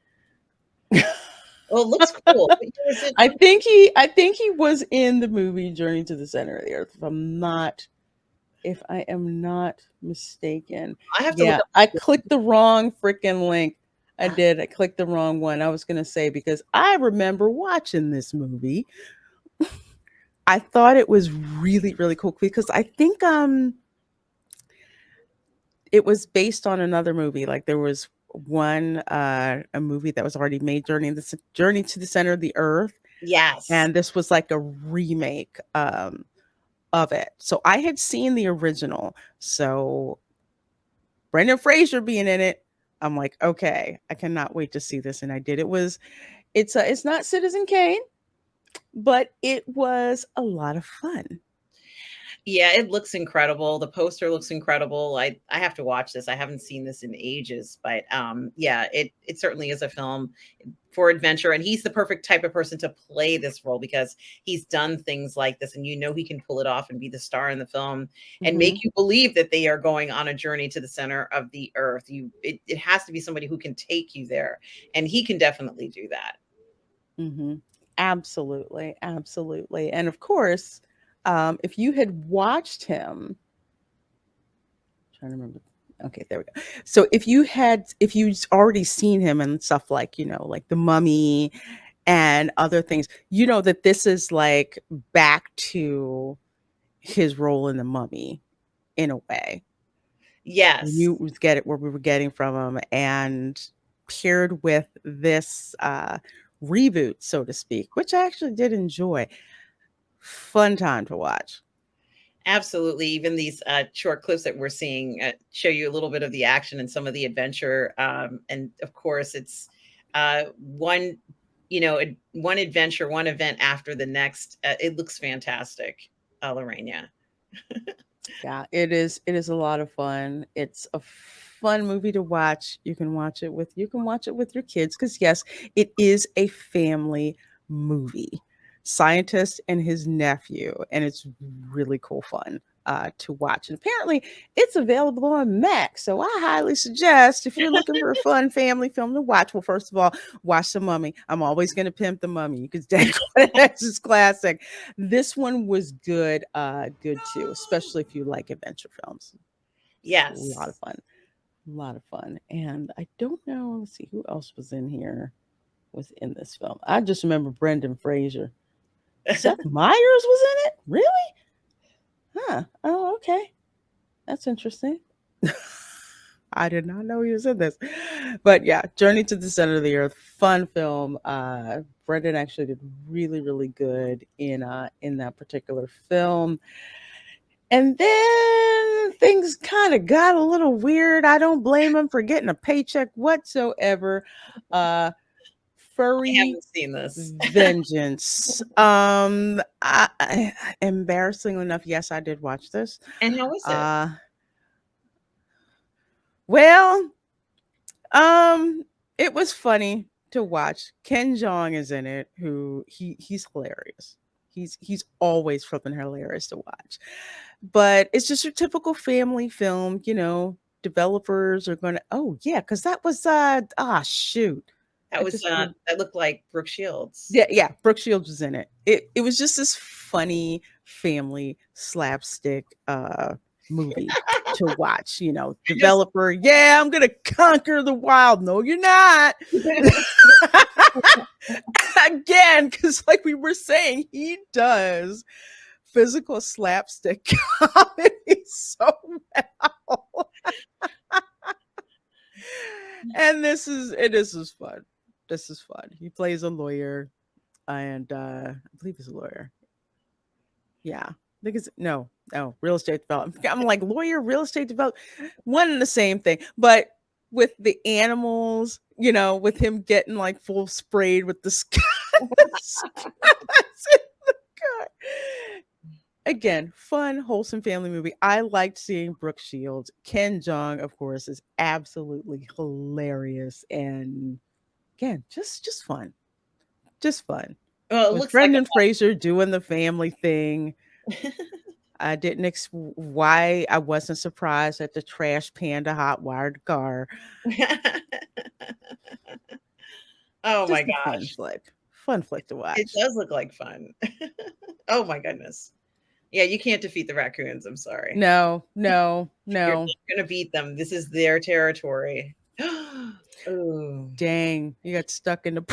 Well, it looks cool. What year was it? I think he was in the movie Journey to the Center of the Earth. If I am not mistaken. I have to look Yeah, up. I clicked the wrong freaking link. I did. I clicked the wrong one. I was gonna say because I remember watching this movie. I thought it was really, really cool because I think it was based on another movie. Like there was one a movie that was already made, Journey to the Center of the Earth, Yes. and this was like a remake of it. So I had seen the original. So Brendan Fraser being in it, I'm like, okay, I cannot wait to see this, and I did. It's not Citizen Kane, but it was a lot of fun. Yeah, it looks incredible. The poster looks incredible. I have to watch this. I haven't seen this in ages, but yeah, it certainly is a film for adventure, and he's the perfect type of person to play this role because he's done things like this, and you know he can pull it off and be the star in the film and Hmm. make you believe that they are going on a journey to the center of the earth. It has to be somebody who can take you there, and he can definitely do that. Hmm. Absolutely, absolutely, and of course, if you had watched him, trying to remember. Okay, there we go. So if you'd already seen him and stuff like like The Mummy and other things, you know that this is like back to his role in The Mummy in a way. We Yes. knew was get it where we were getting from him, and paired with this reboot, so to speak, which I actually did enjoy. Fun time to watch. Absolutely. Even these short clips that we're seeing show you a little bit of the action and some of the adventure. And of course, it's one, one adventure, one event after the next. It looks fantastic, Lorena. Yeah, it is a lot of fun. It's a fun movie to watch. You can watch it with your kids because yes, it is a family movie. Scientist and his nephew, and it's really cool fun to watch. And apparently, it's available on Max. So I highly suggest if you're looking for a fun family film to watch. Well, first of all, watch The Mummy. I'm always going to pimp The Mummy because that's just classic. This one was good too, especially if you like adventure films. It's a lot of Yes. fun. A lot of fun. And I don't know, let's see who else was in here, was in this film. I just remember Brendan Fraser. Seth Meyers was in it? Really? Huh. Oh, okay. That's interesting. I did not know he was in this. But yeah, Journey to the Center of the Earth, fun film. Brendan actually did really, really good in that particular film. And then things kind of got a little weird. I don't blame him for getting a paycheck whatsoever. Uh I Furry haven't seen this. Vengeance. Embarrassingly enough, yes, I did watch this. And how is it? Uh well, um it was funny to watch. Ken Jeong is in it, who he's hilarious. He's always flipping hilarious to watch. But it's just your typical family film, developers are going to, oh yeah, cuz that was shoot. That I was just re- that looked like Brooke Shields. Yeah, yeah, Brooke Shields was in it. It was just this funny family slapstick movie to watch, I just developer, yeah, I'm going to conquer the wild. No, you're not. Again, cuz like we were saying, he does physical slapstick comedy so well. And this is fun. This is fun. He plays a lawyer, and I believe he's a lawyer. Yeah. I think it's no, real estate development. I'm like lawyer, real estate development, one and the same thing. But with the animals, with him getting like full sprayed with the again, fun, wholesome family movie. I liked seeing Brooke Shields. Ken Jeong, of course, is absolutely hilarious, and again, just fun. just fun. Well, it With looks like Brendan Fraser doing the family thing. I didn't why I wasn't surprised at the trash panda hot wired car. Oh my Just a fun gosh. flick. Fun flick to It watch. does look like fun. Oh my goodness. Yeah, you can't defeat the raccoons. I'm sorry. No. You're not gonna beat them. This is their territory. Ooh. Dang, you got stuck in the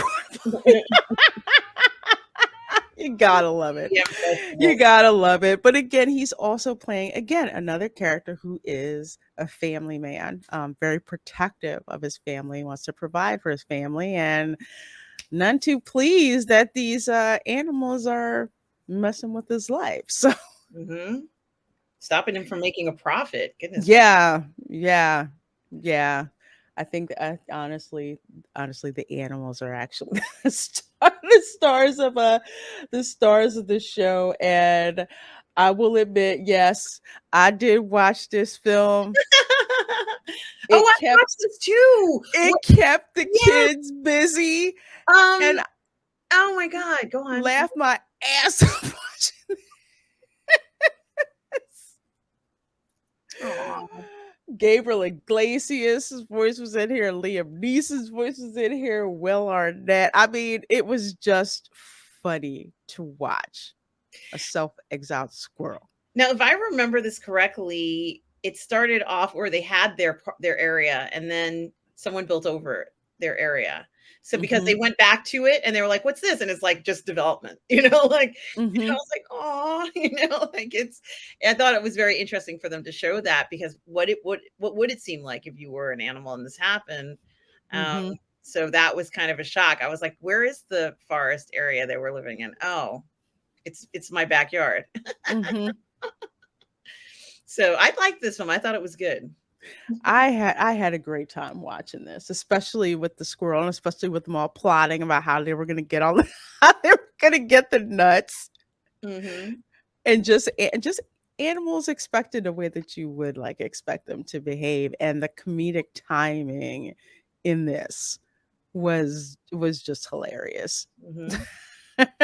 You gotta love it. Yeah, You gotta love it. But again, he's also playing another character who is a family man, very protective of his family, wants to provide for his family, and none too pleased that these animals are messing with his life. So Mhm. Stopping him from making a profit. Goodness. yeah. I think honestly, the animals are actually the stars of the show. And I will admit, yes, I did watch this film. Oh, It I kept watched this too. the Yes. kids busy, Um, and oh my God, go on. laughed my ass off watching this. Aw. Gabriel Iglesias' voice was in here. Liam Neeson's voice was in here. Will Arnett. I mean, it was just funny to watch a self-exiled squirrel. Now, if I remember this correctly, it started off where they had their area, and then someone built over their area. So because they went back to it and they were like, "What's this?" And it's like just development, like I was like, "Oh," like I thought it was very interesting for them to show that, because what would it seem like if you were an animal and this happened? So that was kind of a shock. I was like, "Where is the forest area they were living in?" Oh, it's my backyard. So I liked this film. I thought it was good. I had a great time watching this, especially with the squirrel, and especially with them all plotting about how they were going to get how they were going to get the nuts, and just animals expected the way that you would like expect them to behave, and the comedic timing in this was just hilarious. I'm trying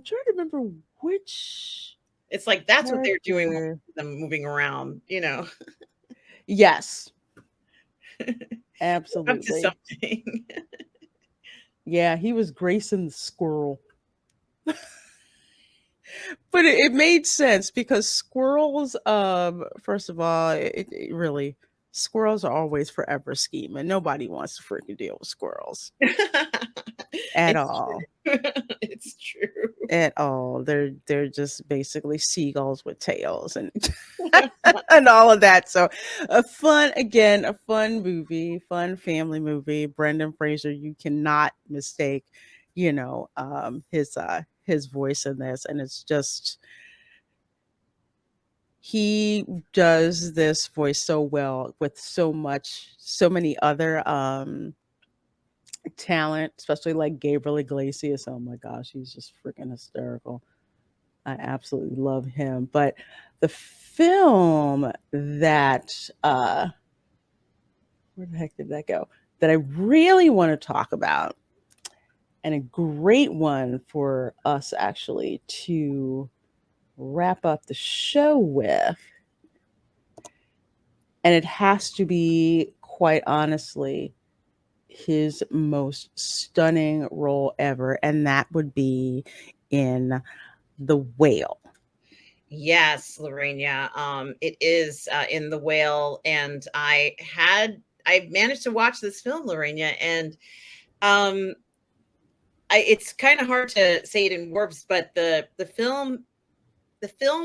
to remember which. It's like that's what they're doing, character- them moving around, Yes, up to absolutely. something. Yeah, he was Grayson the squirrel. But it made sense because squirrels, first of all, it really, squirrels are always forever scheming. Nobody wants to freaking deal with squirrels at all. It's true. At all. They're just basically seagulls with tails and and all of that. So a fun movie, fun family movie. Brendan Fraser, you cannot mistake, his voice in this. And it's just, he does this voice so well with so many other talent, especially like Gabriel Iglesias. Oh my gosh, he's just freaking hysterical. I absolutely love him. But the film that where the heck did that go? That I really want to talk about, and a great one for us actually to wrap up the show with, and it has to be, quite honestly, his most stunning role ever, and that would be in The Whale. Yes, Lorena. It is in The Whale, and I managed to watch this film, Lorena, and it's kind of hard to say it in words, but the film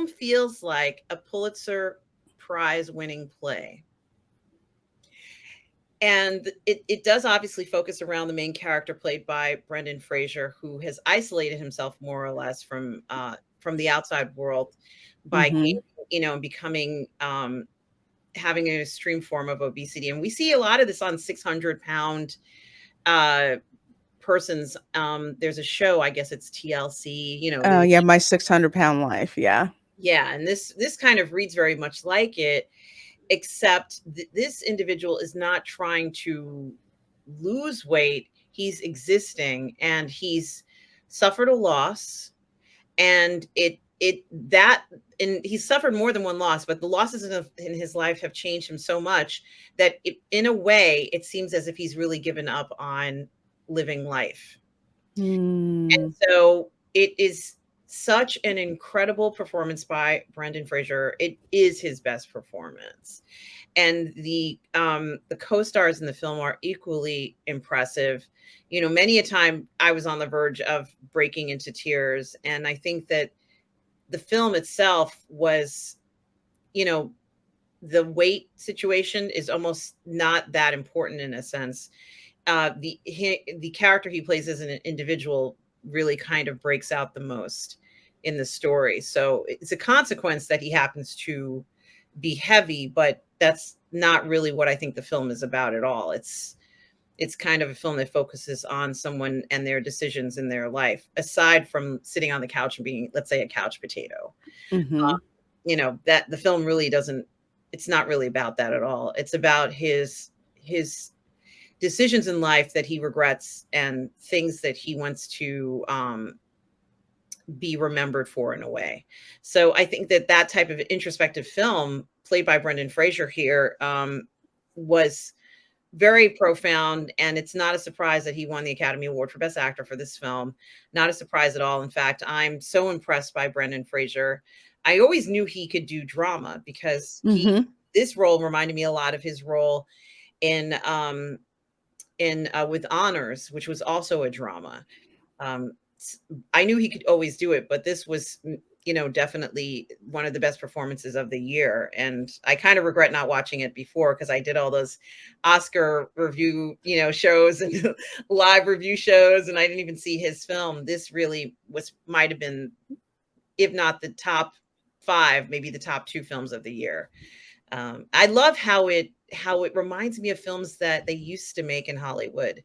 feels like a Pulitzer Prize winning play. And it does obviously focus around the main character played by Brendan Fraser, who has isolated himself more or less from the outside world by and becoming having an extreme form of obesity. And we see a lot of this on 600-pound persons. There's a show, I guess it's TLC, Oh yeah, My 600-Pound Life. Yeah. Yeah, and this kind of reads very much like it, except this individual is not trying to lose weight. he's existing, and he's suffered a loss, and and he's suffered more than one loss, but the losses in his life have changed him so much that in a way it seems as if he's really given up on living life. And Mm. so it is such an incredible performance by Brendan Fraser. It is his best performance. And the co-stars in the film are equally impressive. Many a time I was on the verge of breaking into tears, and I think that the film itself was, the weight situation is almost not that important in a sense. The character he plays as an individual really kind of breaks out the most in the story. So it's a consequence that he happens to be heavy, but that's not really what I think the film is about at all. It's kind of a film that focuses on someone and their decisions in their life, aside from sitting on the couch and being, let's say, a couch potato. Mm-hmm. That the film really doesn't, it's not really about that at all. It's about his decisions in life that he regrets and things that he wants to be remembered for in a way. So I think that type of introspective film played by Brendan Fraser here was very profound, and it's not a surprise that he won the Academy Award for Best Actor for this film. Not a surprise at all. In fact, I'm so impressed by Brendan Fraser. I always knew he could do drama because Mm-hmm. this role reminded me a lot of his role in With Honors, which was also a drama. Um, I knew he could always do it, but this was, definitely one of the best performances of the year. And I kind of regret not watching it before, because I did all those Oscar review, shows and live review shows, and I didn't even see his film. This really might have been, if not the top 5, maybe the top 2 films of the year. I love how it reminds me of films that they used to make in Hollywood.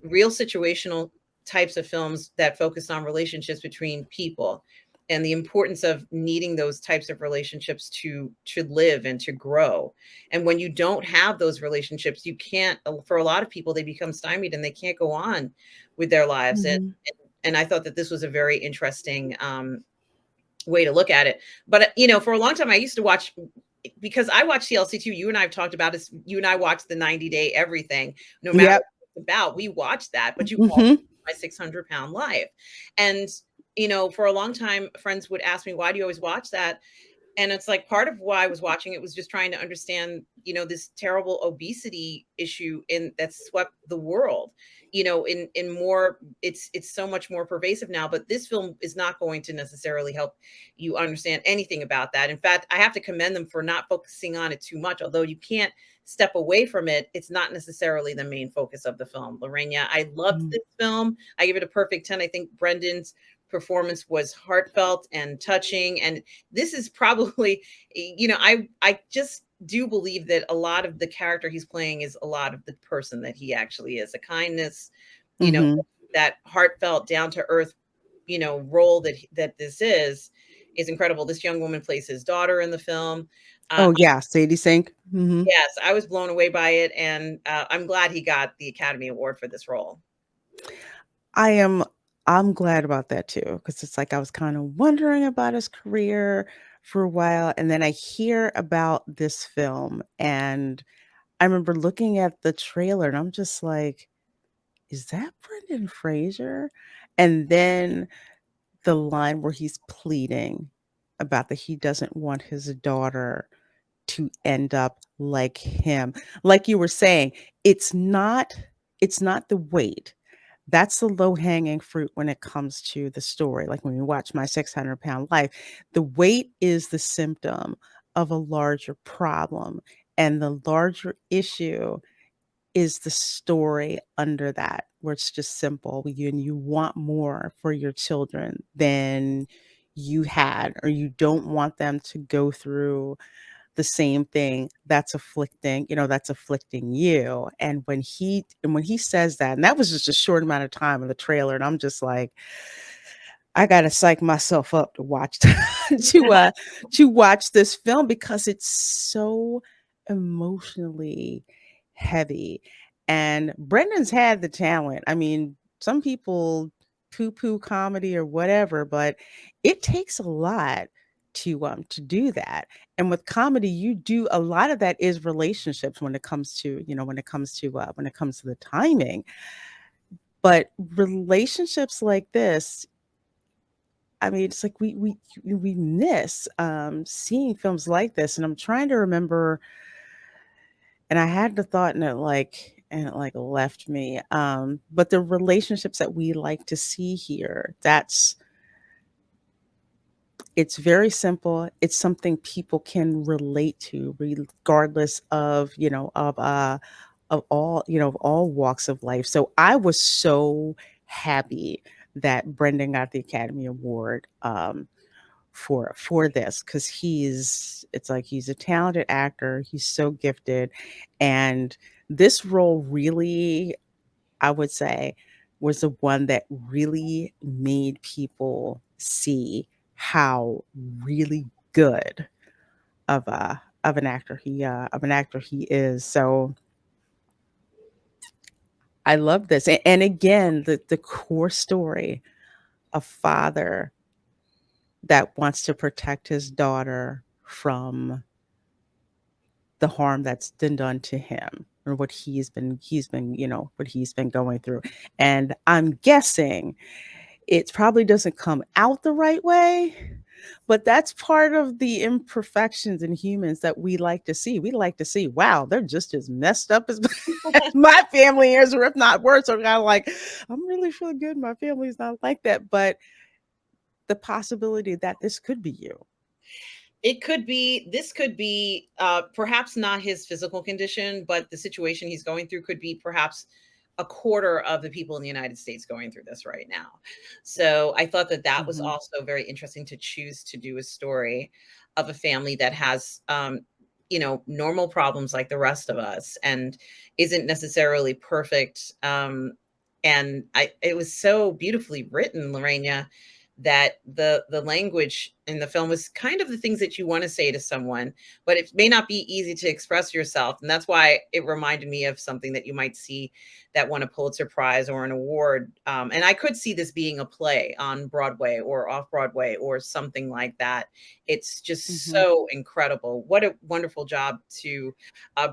Real situational types of films that focus on relationships between people and the importance of needing those types of relationships to live and to grow. And when you don't have those relationships, you can't, for a lot of people, they become stymied and they can't go on with their lives. Mm-hmm. And I thought that this was a very interesting way to look at it. But, for a long time, I used to watch, because I watch TLC too. You and I have talked about this. You and I watched the 90 Day Everything, no matter Yep. what it's about. We watched that, but you also Mm-hmm. My 600-Pound Life. And, for a long time, friends would ask me, why do you always watch that? And it's like, part of why I was watching it was just trying to understand, this terrible obesity issue that swept the world, in more, it's so much more pervasive now, but this film is not going to necessarily help you understand anything about that. In fact, I have to commend them for not focusing on it too much, although you can't step away from it. It's not necessarily the main focus of the film. Lorena, I loved this film. I give it a perfect 10. I think Brendan's performance was heartfelt and touching, and this is probably, I just do believe that a lot of the character he's playing is a lot of the person that he actually is. A kindness, Mm-hmm. that heartfelt, down to earth, role that this is incredible. This young woman plays his daughter in the film. Oh yeah, Sadie Sink. Mm-hmm. Yes, I was blown away by it, and I'm glad he got the Academy Award for this role. I'm glad about that too, because it's like I was kind of wondering about his career for a while, and then I hear about this film, and I remember looking at the trailer, and I'm just like, "Is that Brendan Fraser?" And then the line where he's pleading about that he doesn't want his daughter to end up like him. Like you were saying, it's not the weight. That's the low-hanging fruit when it comes to the story. Like when you watch My 600-Pound Life, the weight is the symptom of a larger problem, and the larger issue is the story under that, where it's just simple. You want more for your children than you had, or you don't want them to go through the same thing that's afflicting you. And when he says that, and that was just a short amount of time in the trailer, and I'm just like, I gotta psych myself up to watch to watch this film, because it's so emotionally heavy. And Brendan's had the talent. I mean, some people poo-poo comedy or whatever, but it takes a lot to do that. And with comedy, you do a lot of that is relationships when it comes to, when it comes to the timing. But relationships like this, I mean, it's like we miss seeing films like this. And I'm trying to remember, and I had the thought and it like left me. But the relationships that we like to see here, it's very simple. It's something people can relate to, regardless of all walks of life. So I was so happy that Brendan got the Academy Award for this, because it's like he's a talented actor. He's so gifted, and this role really, I would say, was the one that really made people see how really good of an actor he is. So I love this. And again, the core story, a father that wants to protect his daughter from the harm that's been done to him, or what he's been going through. And I'm guessing it probably doesn't come out the right way, but that's part of the imperfections in humans that we like to see. We like to see, wow, they're just as messed up as as my family is, or if not worse. Or kind of like, I'm really feeling good. My family's not like that. But the possibility that this could be you. This could be perhaps not his physical condition, but the situation he's going through could be perhaps a quarter of the people in the United States going through this right now. So I thought that that was Mhm. also very interesting, to choose to do a story of a family that has, normal problems like the rest of us, and isn't necessarily perfect. It was so beautifully written, Lorena, that the language in the film was kind of the things that you want to say to someone, but it may not be easy to express yourself. And that's why it reminded me of something that you might see that won a Pulitzer Prize or an award. And I could see this being a play on Broadway or off Broadway or something like that. It's just Mhm. so incredible. What a wonderful job to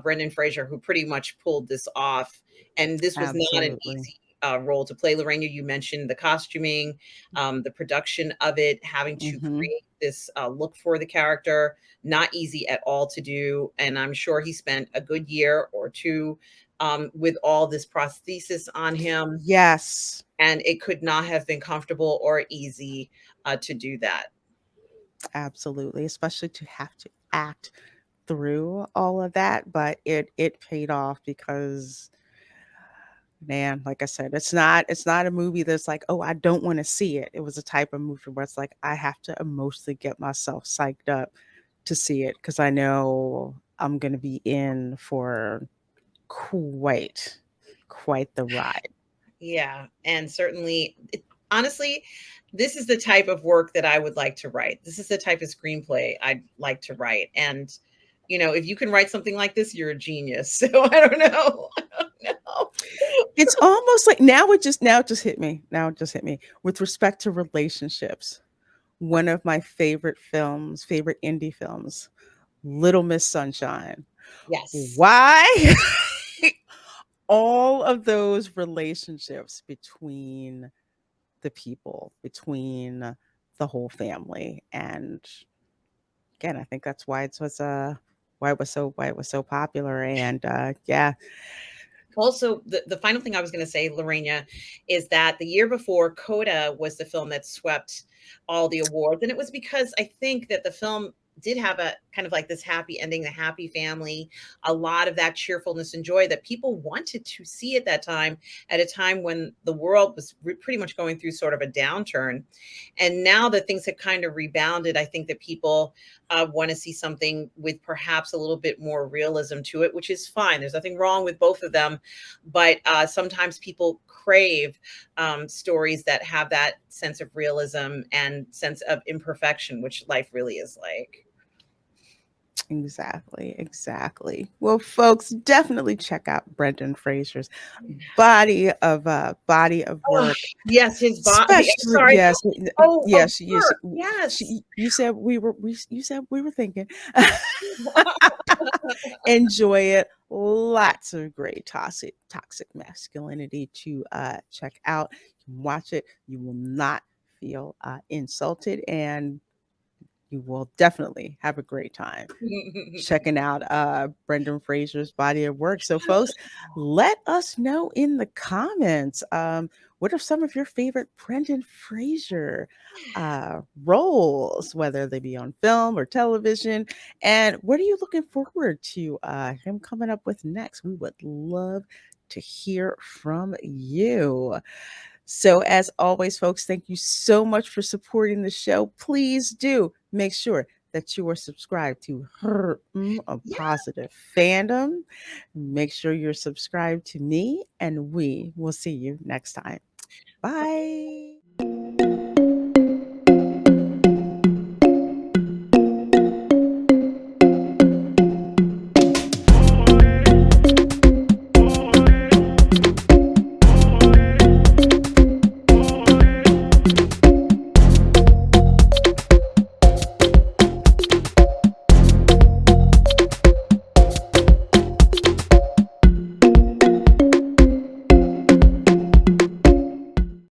Brendan Fraser, who pretty much pulled this off. And this was not an Absolutely. easy role to play. Lorena, you mentioned the costuming, the production of it, having to Mhm. create this look for the character, not easy at all to do. And I'm sure he spent a good year or two with all this prosthesis on him. Yes. And it could not have been comfortable or easy to do that. Absolutely, especially to have to act through all of that, but it paid off because, man, like I said, it's not a movie that's like, "Oh, I don't wanna see it." It was a type of movie where it's like, I have to emotionally get myself psyched up to see it, because I know I'm gonna be in for quite quite the ride. Yeah, and certainly, honestly, this is the type of work that I would like to write. This is the type of screenplay I'd like to write. And, if you can write something like this, you're a genius. So I don't know. I don't know. It's almost like now it just hit me. Now it just hit me. With respect to relationships, one of my favorite indie films, Little Miss Sunshine. Yes. Why? All of those relationships between the people, between the whole family. And again, I think that's why it was so popular. And yeah. Also, the final thing I was going to say, Lorena, is that the year before, Coda was the film that swept all the awards. And it was because I think that the film did have a kind of like this happy ending, the happy family, a lot of that cheerfulness and joy that people wanted to see at that time, at a time when the world was pretty much going through sort of a downturn. And now that things have kind of rebounded, I think that people want to see something with perhaps a little bit more realism to it, which is fine. There's nothing wrong with both of them. But sometimes people crave stories that have that sense of realism and sense of imperfection, which life really is like. Exactly. Well, folks, definitely check out Brendan Fraser's body of Oh, work. yes, his body. Especially, Sorry. yes, Oh, of yes, yes. course. Yes. You said you said we were thinking. Enjoy it. Lots of great toxic masculinity to check out. You can watch it. You will not feel insulted, and you will definitely have a great time checking out Brendan Fraser's body of work. So, folks, let us know in the comments, what are some of your favorite Brendan Fraser roles, whether they be on film or television, and what are you looking forward to him coming up with next? We would love to hear from you. So, as always, folks, thank you so much for supporting the show. Please do make sure that you are subscribed to her a Yeah. positive fandom. Make sure you're subscribed to me, and we will see you next time. Bye.